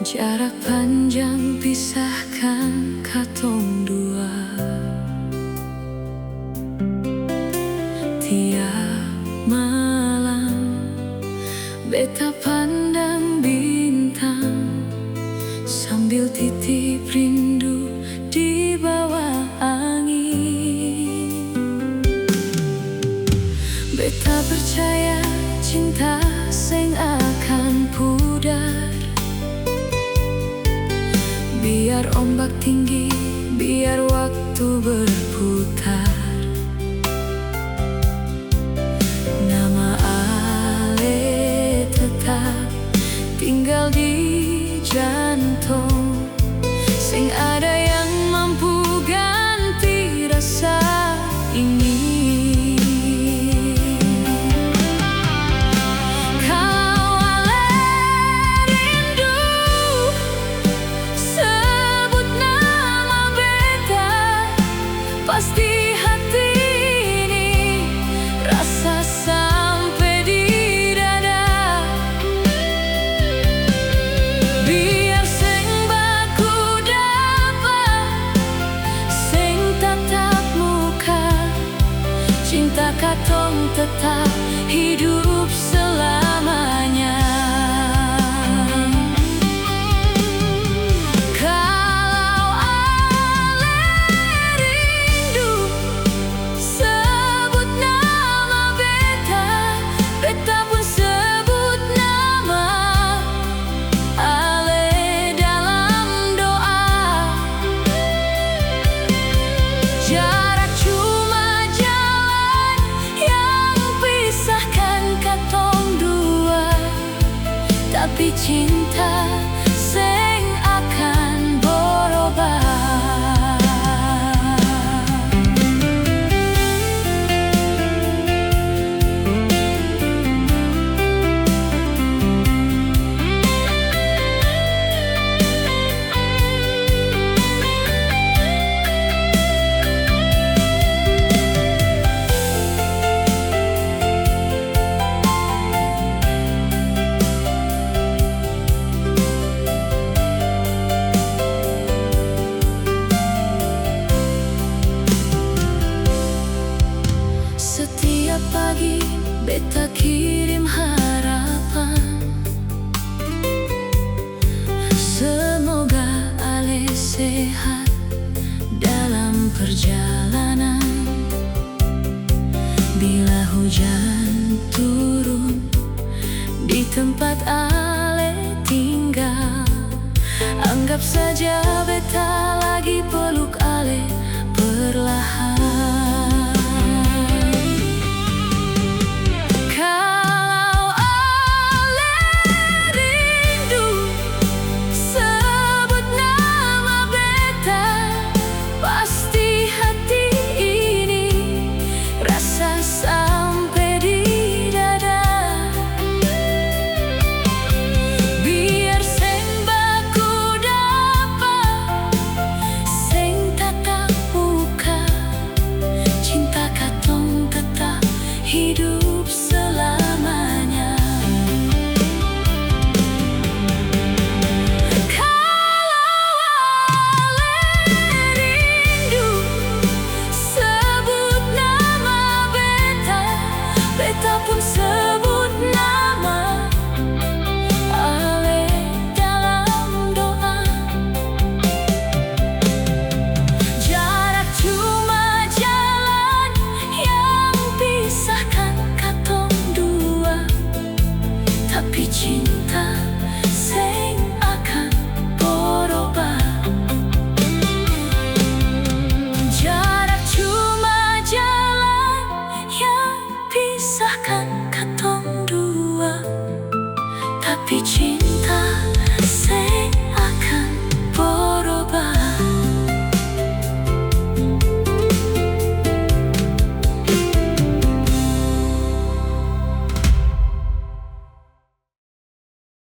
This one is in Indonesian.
Jarak panjang pisahkan katong dua. Tiap malam beta pandang bintang sambil titip rindu di bawah angin. Beta percaya cinta seng akan pudar. Biar ombak tinggi, biar waktu berputar, nama Ale tetap tinggal di jantung. Sing ada yang mampu ganti rasa ini. Pasti hati ini rasa sampai di dada. Biar seng baku dapat, seng tatap muka, cinta katong tetap hidup selamanya. Jarak cuma jalan yang pisahkan katong dua, tapi cinta seng akan berubah. Setiap pagi beta kirim harapan, semoga Ale sehat dalam perjalanan. Bila hujan turun di tempat Ale tinggal, anggap saja beta lagi peluk Ale.